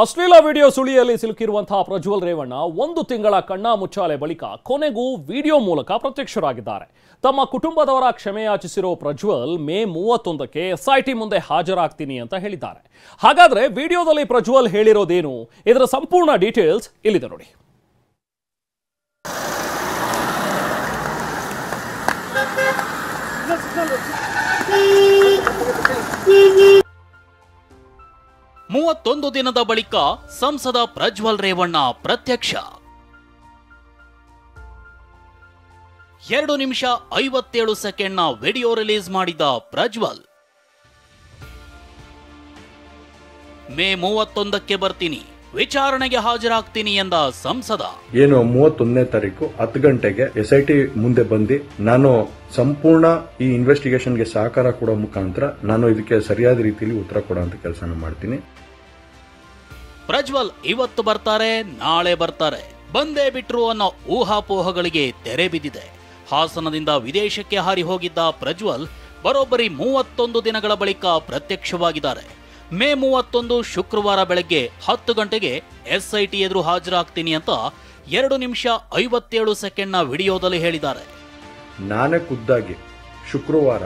ಅಶ್ಲೀಲ ವಿಡಿಯೋ ಸುಳಿಯಲ್ಲಿ ಸಿಲುಕಿರುವಂತಹ ಪ್ರಜ್ವಲ್ ರೇವಣ್ಣ ಒಂದು ತಿಂಗಳ ಕಣ್ಣಾ ಮುಚ್ಚಾಲೆ ಬಳಿಕ ಕೊನೆಗೂ ವಿಡಿಯೋ ಮೂಲಕ ಪ್ರತ್ಯಕ್ಷರಾಗಿದ್ದಾರೆ. ತಮ್ಮ ಕುಟುಂಬದವರ ಕ್ಷಮೆಯಾಚಿಸಿರೋ ಪ್ರಜ್ವಲ್ ಮೇ 31ಕ್ಕೆ ಎಸ್ಐಟಿ ಮುಂದೆ ಹಾಜರಾಗ್ತೀನಿ ಅಂತ ಹೇಳಿದ್ದಾರೆ. ಹಾಗಾದ್ರೆ ವಿಡಿಯೋದಲ್ಲಿ ಪ್ರಜ್ವಲ್ ಹೇಳಿರೋದೇನು, ಇದರ ಸಂಪೂರ್ಣ ಡೀಟೇಲ್ಸ್ ಇಲ್ಲಿದೆ ನೋಡಿ. ಮೂವತ್ತೊಂದು ದಿನದ ಬಳಿಕ ಸಂಸದ ಪ್ರಜ್ವಲ್ ರೇವಣ್ಣ ಪ್ರತ್ಯಕ್ಷ. 2 ನಿಮಿಷ 57 ಸೆಕೆಂಡ್ನ ವಿಡಿಯೋ ರಿಲೀಸ್ ಮಾಡಿದ ಪ್ರಜ್ವಲ್, ಮೇ 31ಕ್ಕೆ ಬರ್ತೀನಿ, ವಿಚಾರಣೆಗೆ ಹಾಜರಾಗ್ತೀನಿ ಎಂದ ಸಂಸದ. ಏನು 31ನೇ ತಾರೀಕು 10 ಗಂಟೆಗೆ ಎಸ್ಐಟಿ ಮುಂದೆ ಬಂದು ನಾನು ಸಂಪೂರ್ಣ ಈ ಇನ್ವೆಸ್ಟಿಗೇಷನ್ಗೆ ಸಹಕಾರ ಕೊಡೋ ಮುಖಾಂತರ ನಾನು ಇದಕ್ಕೆ ಸರಿಯಾದ ರೀತಿಯಲ್ಲಿ ಉತ್ತರ ಕೊಡುವಂತ ಕೆಲಸನ ಮಾಡ್ತೀನಿ. ಪ್ರಜ್ವಲ್ ಇವತ್ತು ಬರ್ತಾರೆ, ನಾಳೆ ಬರ್ತಾರೆ, ಬಂದೇ ಬಿಟ್ರು ಅನ್ನೋ ಊಹಾಪೋಹಗಳಿಗೆ ತೆರೆ ಬಿದ್ದಿದೆ. ಹಾಸನದಿಂದ ವಿದೇಶಕ್ಕೆ ಹಾರಿ ಹೋಗಿದ್ದ ಪ್ರಜ್ವಲ್ ಬರೋಬ್ಬರಿ 31 ದಿನಗಳ ಬಳಿಕ ಪ್ರತ್ಯಕ್ಷವಾಗಿದ್ದಾರೆ. ಮೇ 31 ಶುಕ್ರವಾರ ಬೆಳಗ್ಗೆ 10 ಗಂಟೆಗೆ ಎಸ್ಐಟಿ ಎದುರು ಹಾಜರಾಗ್ತೀನಿ ಅಂತ 2 ನಿಮಿಷ 57 ಸೆಕೆಂಡ್ನ ವಿಡಿಯೋದಲ್ಲಿ ಹೇಳಿದ್ದಾರೆ. ನಾನೇ ಖುದ್ದಾಗಿ ಶುಕ್ರವಾರ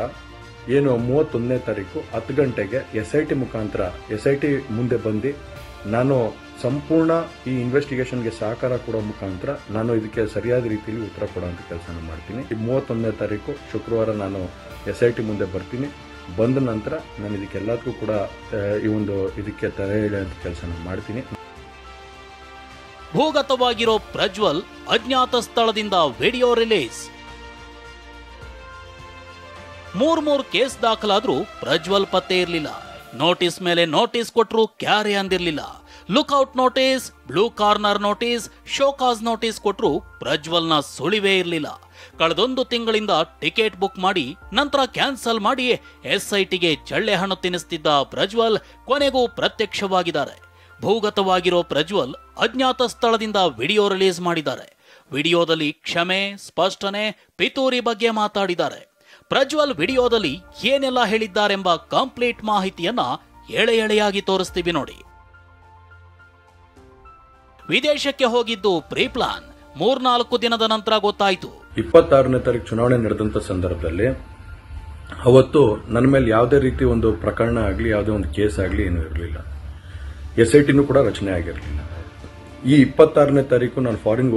ಏನು 31ನೇ ತಾರೀಕು 10 ಗಂಟೆಗೆ ಎಸ್ಐಟಿ ಮುಖಾಂತರ ಎಸ್ಐಟಿ ಮುಂದೆ ಬಂದು ನಾನು ಸಂಪೂರ್ಣ ಈ ಇನ್ವೆಸ್ಟಿಗೇಷನ್ಗೆ ಸಹಕಾರ ಕೊಡೋ ಮುಖಾಂತರ ನಾನು ಇದಕ್ಕೆ ಸರಿಯಾದ ರೀತಿಯಲ್ಲಿ ಉತ್ತರ ಕೊಡುವಂತ ಕೆಲಸನ ಮಾಡ್ತೀನಿ. 31ನೇ ತಾರೀಕು ಶುಕ್ರವಾರ ನಾನು ಎಸ್ಐಟಿ ಮುಂದೆ ಬರ್ತೀನಿ. ಬಂದ ನಂತರ ನಾನು ಇದಕ್ಕೆಲ್ಲದಕ್ಕೂ ಕೂಡ ಈ ಒಂದು ಇದಕ್ಕೆ ತಡೆ ಹಿಡಿಯುವಂತ ಕೆಲಸನ ಮಾಡ್ತೀನಿ. ಭೂಗತವಾಗಿರೋ ಪ್ರಜ್ವಲ್ ಅಜ್ಞಾತ ಸ್ಥಳದಿಂದ ವಿಡಿಯೋ ರಿಲೀಸ್. 3 ಕೇಸ್ ದಾಖಲಾದ್ರೂ ಪ್ರಜ್ವಲ್ ಪತ್ತೆ ಇರಲಿಲ್ಲ. ನೋಟಿಸ್ ಮೇಲೆ ನೋಟಿಸ್ ಕೊಟ್ಟರು ಕ್ಯಾರೆ ಅಂದಿರಲಿಲ್ಲ. Lookout notice, blue corner notice, show cause notice ಕೊಟ್ಟರು ಪ್ರಜ್ವಲ್ನ ಸುಳಿವೇ ಇರಲಿಲ್ಲ. ಕಳೆದೊಂದು ತಿಂಗಳಿಂದ ಟಿಕೆಟ್ ಬುಕ್ ಮಾಡಿ ನಂತರ ಕ್ಯಾನ್ಸಲ್ ಮಾಡಿ ಎಸ್ಐಟಿಗೆ ಚಳ್ಳೆ ಹಣ್ಣು ತಿನ್ನಿಸ್ತಿದ್ದ ಪ್ರಜ್ವಲ್ ಕೊನೆಗೂ ಪ್ರತ್ಯಕ್ಷವಾಗಿದ್ದಾರೆ. ಭೂಗತವಾಗಿರೋ ಪ್ರಜ್ವಲ್ ಅಜ್ಞಾತ ಸ್ಥಳದಿಂದ ವಿಡಿಯೋ ರಿಲೀಸ್ ಮಾಡಿದ್ದಾರೆ. ವಿಡಿಯೋದಲ್ಲಿ ಕ್ಷಮೆ, ಸ್ಪಷ್ಟನೆ, ಪಿತೂರಿ ಬಗ್ಗೆ ಮಾತಾಡಿದ್ದಾರೆ. ಪ್ರಜ್ವಲ್ ವಿಡಿಯೋದಲ್ಲಿ ಏನೆಲ್ಲ ಹೇಳಿದ್ದಾರೆಂಬ ಕಂಪ್ಲೀಟ್ ಮಾಹಿತಿಯನ್ನ ಎಳೆ ಎಳೆಯಾಗಿ ತೋರಿಸ್ತೀವಿ ನೋಡಿ. ವಿದೇಶಕ್ಕೆ ಹೋಗಿದ್ದು ಪ್ರೀ ಪ್ಲಾನ್, 3-4 ದಿನದ ನಂತರ ಗೊತ್ತಾಯಿತು. 26ನೇ ತಾರೀಕು ಚುನಾವಣೆ ನಡೆದಂತ ಸಂದರ್ಭದಲ್ಲಿ ಅವತ್ತು ನನ್ನ ಮೇಲೆ ಯಾವುದೇ ರೀತಿ ಒಂದು ಪ್ರಕರಣ ಆಗಲಿ, ಯಾವುದೇ ಒಂದು ಕೇಸ್ ಆಗಲಿ ಏನೂ ಇರಲಿಲ್ಲ. ಎಸ್ಐಟಿನೂ ಕೂಡ ರಚನೆ ಆಗಿರಲಿಲ್ಲ. ಈ 26ನೇ ತಾರೀಕು ನಾನು ಫಾರಿನ್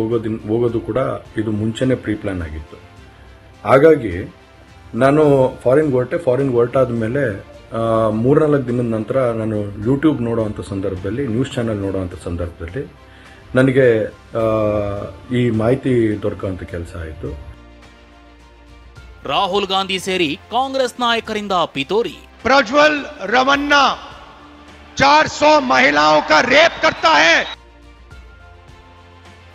ಹೋಗೋದು ಕೂಡ ಇದು ಮುಂಚೆನೆ ಪ್ರೀ ಪ್ಲಾನ್ ಆಗಿತ್ತು. ಹಾಗಾಗಿ ನಾನು ಫಾರಿನ್ ಹೊರಟಾದ ಮೇಲೆ 3-4 ದಿನದ ನಂತರ ನಾನು ಯೂಟ್ಯೂಬ್ ನೋಡುವಂಥ ಸಂದರ್ಭದಲ್ಲಿ, ನ್ಯೂಸ್ ಚಾನೆಲ್ ನೋಡುವಂಥ ಸಂದರ್ಭದಲ್ಲಿ ನನಗೆ ಈ ಮಾಹಿತಿ ದೊರಕುವಂಥ ಕೆಲಸ ಆಯಿತು. ರಾಹುಲ್ ಗಾಂಧಿ ಸೇರಿ ಕಾಂಗ್ರೆಸ್ ನಾಯಕರಿಂದ ಪಿತೂರಿ. प्रज्वल रमन्ना 400 महिलाओं का रेप करता है.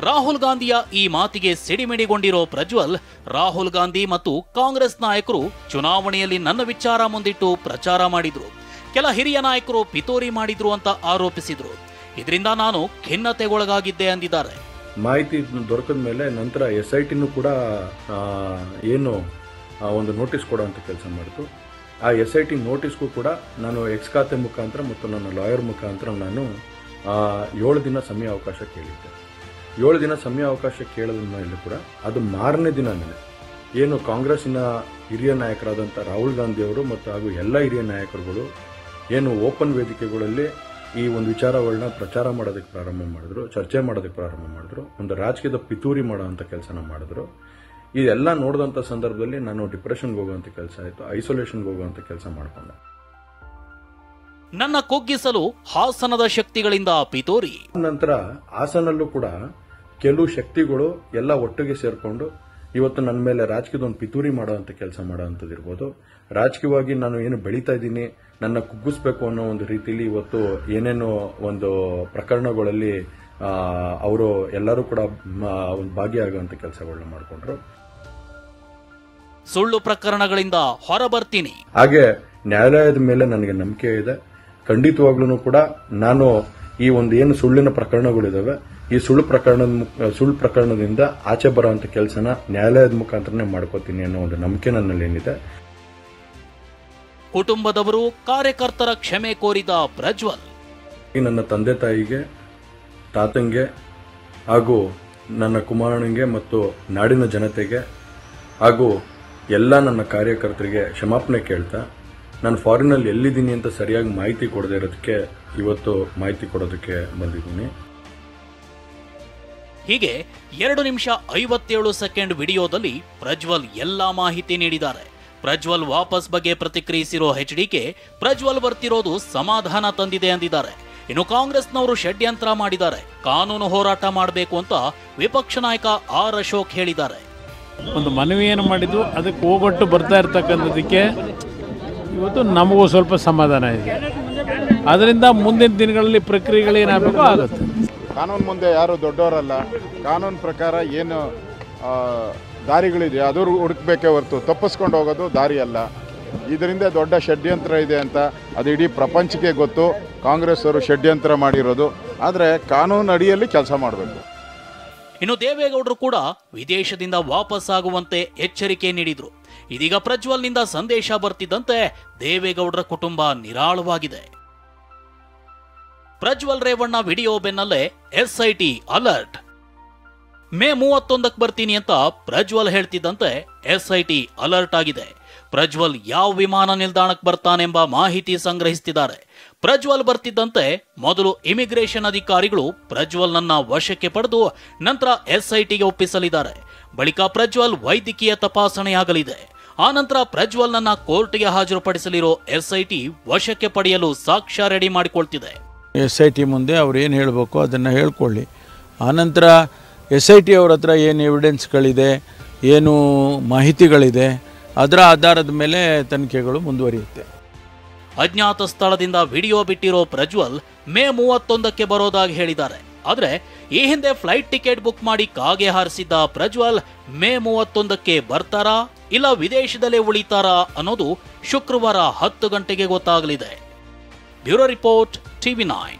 ರಾಹುಲ್ ಗಾಂಧಿಯ ಈ ಮಾತಿಗೆ ಸಿಡಿಮಿಡಿಗೊಂಡಿರೋ ಪ್ರಜ್ವಲ್, ರಾಹುಲ್ ಗಾಂಧಿ ಮತ್ತು ಕಾಂಗ್ರೆಸ್ ನಾಯಕರು ಚುನಾವಣೆಯಲ್ಲಿ ನನ್ನ ವಿಚಾರ ಮುಂದಿಟ್ಟು ಪ್ರಚಾರ ಮಾಡಿದ್ರು, ಕೆಲ ಹಿರಿಯ ನಾಯಕರು ಪಿತೂರಿ ಮಾಡಿದ್ರು ಅಂತ ಆರೋಪಿಸಿದ್ರು. ಇದರಿಂದ ನಾನು ಖಿನ್ನತೆಗೊಳಗಾಗಿದ್ದೆ ಅಂದಿದ್ದಾರೆ. ಮಾಹಿತಿ ದೊರಕದ ಮೇಲೆ ನಂತರ ಎಸ್ಐಟಿನೂ ಕೂಡ ಏನು ಒಂದು ನೋಟಿಸ್ ಕೊಡುವಂಥ ಕೆಲಸ ಮಾಡಿತು. ಆ ಎಸ್ಐಟಿ ನೋಟಿಸ್ಗೂ ಕೂಡ ನಾನು ಎಕ್ಸ್ ಖಾತೆ ಮುಖಾಂತರ ಮತ್ತು ನನ್ನ ಲಾಯರ್ ಮುಖಾಂತರ ನಾನು 7 ದಿನ ಸಮಯ ಅವಕಾಶ ಕೇಳಿದ್ದೆ. 7 ದಿನ ಸಮಯ ಅವಕಾಶ ಕೇಳದ ಮೇಲೆ ಕೂಡ ಅದು ಮಾರನೇ ದಿನನೇ ಏನು ಕಾಂಗ್ರೆಸ್ಸಿನ ಹಿರಿಯ ನಾಯಕರಾದಂಥ ರಾಹುಲ್ ಗಾಂಧಿ ಅವರು ಮತ್ತು ಹಾಗೂ ಎಲ್ಲ ಹಿರಿಯ ನಾಯಕರುಗಳು ಏನು ಓಪನ್ ವೇದಿಕೆಗಳಲ್ಲಿ ಈ ಒಂದು ವಿಚಾರಗಳನ್ನ ಪ್ರಚಾರ ಮಾಡೋದಕ್ಕೆ ಪ್ರಾರಂಭ ಮಾಡಿದ್ರು, ಚರ್ಚೆ ಮಾಡೋದಕ್ಕೆ ಪ್ರಾರಂಭ ಮಾಡಿದ್ರು, ಒಂದು ರಾಜಕೀಯದ ಪಿತೂರಿ ಮಾಡೋವಂಥ ಕೆಲಸನ ಮಾಡಿದ್ರು. ಇದೆಲ್ಲ ನೋಡಿದಂಥ ಸಂದರ್ಭದಲ್ಲಿ ನಾನು ಡಿಪ್ರೆಷನ್ಗೆ ಹೋಗುವಂಥ ಕೆಲಸ ಆಯಿತು, ಐಸೋಲೇಷನ್ಗೆ ಹೋಗುವಂಥ ಕೆಲಸ ಮಾಡಿಕೊಂಡೆ. ನನ್ನ ಕುಗ್ಗಿಸಲು ಹಾಸನದ ಶಕ್ತಿಗಳಿಂದ ಪಿತೂರಿ. ನಂತರ ಹಾಸನಲ್ಲೂ ಕೂಡ ಕೆಲವು ಶಕ್ತಿಗಳು ಎಲ್ಲ ಒಟ್ಟಿಗೆ ಸೇರ್ಕೊಂಡು ಇವತ್ತು ನನ್ನ ಮೇಲೆ ರಾಜಕೀಯದ ಒಂದು ಪಿತೂರಿ ಮಾಡುವಂತ ಕೆಲಸ ಮಾಡುವಂಥದ್ದು ಇರ್ಬೋದು. ರಾಜಕೀಯವಾಗಿ ನಾನು ಏನು ಬೆಳೀತಾ ಇದ್ದೀನಿ, ನನ್ನ ಕುಗ್ಗಿಸ್ಬೇಕು ಅನ್ನೋ ಒಂದು ರೀತಿಯಲ್ಲಿ ಇವತ್ತು ಏನೇನೋ ಒಂದು ಪ್ರಕರಣಗಳಲ್ಲಿ ಅವರು ಎಲ್ಲರೂ ಕೂಡ ಒಂದು ಭಾಗಿಯಾಗುವಂತ ಕೆಲಸಗಳನ್ನ ಮಾಡಿಕೊಂಡ್ರು. ಸುಳ್ಳು ಪ್ರಕರಣಗಳಿಂದ ಹೊರಬರ್ತೀನಿ. ಹಾಗೆ ನ್ಯಾಯಾಲಯದ ಮೇಲೆ ನನಗೆ ನಂಬಿಕೆ ಇದೆ. ಖಂಡಿತವಾಗ್ಲೂ ಕೂಡ ನಾನು ಈ ಒಂದು ಏನು ಸುಳ್ಳಿನ ಪ್ರಕರಣಗಳಿದಾವೆ, ಈ ಸುಳ್ಳು ಪ್ರಕರಣದಿಂದ ಆಚೆ ಬರುವಂತ ಕೆಲಸನ ನ್ಯಾಯಾಲಯದ ಮುಖಾಂತರನೇ ಮಾಡ್ಕೋತೀನಿ ಅನ್ನೋ ಒಂದು ನಂಬಿಕೆ ನನ್ನಲ್ಲಿ ಏನಿದೆ. ಕುಟುಂಬದವರು, ಕಾರ್ಯಕರ್ತರ ಕ್ಷಮೆ ಕೋರಿದ ಪ್ರಜ್ವಲ್. ನನ್ನ ತಂದೆ ತಾಯಿಗೆ, ತಾತಂಗೆ ಹಾಗೂ ನನ್ನ ಕುಮಾರನಿಗೆ ಮತ್ತು ನಾಡಿನ ಜನತೆಗೆ ಹಾಗೂ ಎಲ್ಲ ನನ್ನ ಕಾರ್ಯಕರ್ತರಿಗೆ ಕ್ಷಮಾಪಣೆ ಕೇಳ್ತಾ, ನಾನು ಫಾರಿನಲ್ಲಿ ಎಲ್ಲಿದ್ದೀನಿ ಅಂತ ಸರಿಯಾಗಿ ಮಾಹಿತಿ ಕೊಡದೇ ಇರೋದಕ್ಕೆ ಇವತ್ತು ಮಾಹಿತಿ ಕೊಡೋದಕ್ಕೆ ಬಂದಿದ್ದೀನಿ. ಹೀಗೆ 2 ನಿಮಿಷ 57 ಸೆಕೆಂಡ್ ವಿಡಿಯೋದಲ್ಲಿ ಪ್ರಜ್ವಲ್ ಎಲ್ಲಾ ಮಾಹಿತಿ ನೀಡಿದ್ದಾರೆ. ಪ್ರಜ್ವಲ್ ವಾಪಸ್ ಬಗ್ಗೆ ಪ್ರತಿಕ್ರಿಯಿಸಿರೋ ಎಚ್ಡಿಕೆ, ಪ್ರಜ್ವಲ್ ಬರ್ತಿರೋದು ಸಮಾಧಾನ ತಂದಿದೆ ಅಂದಿದ್ದಾರೆ. ಇನ್ನು ಕಾಂಗ್ರೆಸ್ನವರು ಷಡ್ಯಂತ್ರ ಮಾಡಿದ್ದಾರೆ, ಕಾನೂನು ಹೋರಾಟ ಮಾಡಬೇಕು ಅಂತ ವಿಪಕ್ಷ ನಾಯಕ ಆರ್ ಅಶೋಕ್ ಹೇಳಿದ್ದಾರೆ. ಒಂದು ಮನವಿಯನ್ನು ಮಾಡಿದ್ದು, ಅದಕ್ಕೆ ಹೋಗೊಟ್ಟು ಬರ್ತಾ ಇರ್ತಕ್ಕಂಥದ್ದಕ್ಕೆ ಇವತ್ತು ನಮಗೂ ಸ್ವಲ್ಪ ಸಮಾಧಾನ ಇದೆ. ಅದರಿಂದ ಮುಂದಿನ ದಿನಗಳಲ್ಲಿ ಪ್ರಕ್ರಿಯೆಗಳೇನಾಗಬೇಕೋ ಆಗುತ್ತೆ. ಕಾನೂನು ಮುಂದೆ ಯಾರು ದೊಡ್ಡವರಲ್ಲ. ಕಾನೂನು ಪ್ರಕಾರ ಏನು ದಾರಿಗಳಿದೆ ಅದು ಹುಡುಕಬೇಕೇ ಹೊರತು ತಪ್ಪಿಸ್ಕೊಂಡು ಹೋಗೋದು ದಾರಿ ಅಲ್ಲ. ಇದರಿಂದ ದೊಡ್ಡ ಷಡ್ಯಂತ್ರ ಇದೆ ಅಂತ ಅದು ಇಡೀ ಪ್ರಪಂಚಕ್ಕೆ ಗೊತ್ತು. ಕಾಂಗ್ರೆಸ್ ಅವರು ಷಡ್ಯಂತ್ರ ಮಾಡಿರೋದು. ಆದರೆ ಕಾನೂನು ಅಡಿಯಲ್ಲಿ ಕೆಲಸ ಮಾಡಬೇಕು. ಇನ್ನು ದೇವೇಗೌಡರು ಕೂಡ ವಿದೇಶದಿಂದ ವಾಪಸ್ ಆಗುವಂತೆ ಎಚ್ಚರಿಕೆ ನೀಡಿದ್ರು. ಇದೀಗ ಪ್ರಜ್ವಲ್ನಿಂದ ಸಂದೇಶ ಬರ್ತಿದ್ದಂತೆ ದೇವೇಗೌಡರ ಕುಟುಂಬ ನಿರಾಳವಾಗಿದೆ. ಪ್ರಜ್ವಲ್ ರೇವಣ್ಣ ವಿಡಿಯೋ ಬೆನ್ನಲ್ಲೇ ಎಸ್ಐಟಿ ಅಲರ್ಟ್. ಮೇ 31ಕ್ಕೆ ಬರ್ತೀನಿ ಅಂತ ಪ್ರಜ್ವಲ್ ಹೇಳ್ತಿದ್ದಂತೆ ಎಸ್ಐಟಿ ಅಲರ್ಟ್ ಆಗಿದೆ. ಪ್ರಜ್ವಲ್ ಯಾವ ವಿಮಾನ ನಿಲ್ದಾಣಕ್ಕೆ ಬರ್ತಾನೆಂಬ ಮಾಹಿತಿ ಸಂಗ್ರಹಿಸುತ್ತಿದ್ದಾರೆ. ಪ್ರಜ್ವಲ್ ಬರ್ತಿದ್ದಂತೆ ಮೊದಲು ಇಮಿಗ್ರೇಷನ್ ಅಧಿಕಾರಿಗಳು ಪ್ರಜ್ವಲ್ನನ್ನ ವಶಕ್ಕೆ ಪಡೆದು ನಂತರ ಎಸ್ಐಟಿಗೆ ಒಪ್ಪಿಸಲಿದ್ದಾರೆ. ಬಳಿಕ ಪ್ರಜ್ವಲ್ ವೈದ್ಯಕೀಯ ತಪಾಸಣೆಯಾಗಲಿದೆ. ಆನಂತರ ಪ್ರಜ್ವಲ್ನನ್ನ ಕೋರ್ಟ್ಗೆ ಹಾಜರುಪಡಿಸಲಿರೋ ಎಸ್ಐಟಿ ವಶಕ್ಕೆ ಪಡೆಯಲು ಸಾಕ್ಷ್ಯ ರೆಡಿ ಮಾಡಿಕೊಳ್ತಿದೆ. SIT ಮುಂದೆ ಅವ್ರು ಏನು ಹೇಳಬೇಕು ಅದನ್ನು ಹೇಳ್ಕೊಳ್ಳಿ. ಆನಂತರ SIT ಅವ್ರ ಹತ್ರ ಏನು ಎವಿಡೆನ್ಸ್ಗಳಿದೆ, ಏನು ಮಾಹಿತಿಗಳಿದೆ, ಅದರ ಆಧಾರದ ಮೇಲೆ ತನಿಖೆಗಳು ಮುಂದುವರಿಯುತ್ತೆ. ಅಜ್ಞಾತ ಸ್ಥಳದಿಂದ ವಿಡಿಯೋ ಬಿಟ್ಟಿರೋ ಪ್ರಜ್ವಲ್ ಮೇ 31ಕ್ಕೆ ಬರೋದಾಗಿ ಹೇಳಿದ್ದಾರೆ. ಆದರೆ ಈ ಹಿಂದೆ ಫ್ಲೈಟ್ ಟಿಕೆಟ್ ಬುಕ್ ಮಾಡಿ ಕಾಗೆ ಹಾರಿಸಿದ್ದ ಪ್ರಜ್ವಲ್ ಮೇ 31ಕ್ಕೆ ಬರ್ತಾರಾ ಇಲ್ಲ ವಿದೇಶದಲ್ಲೇ ಉಳಿತಾರಾ ಅನ್ನೋದು ಶುಕ್ರವಾರ 10 ಗಂಟೆಗೆ ಗೊತ್ತಾಗಲಿದೆ. Bureau report, TV9.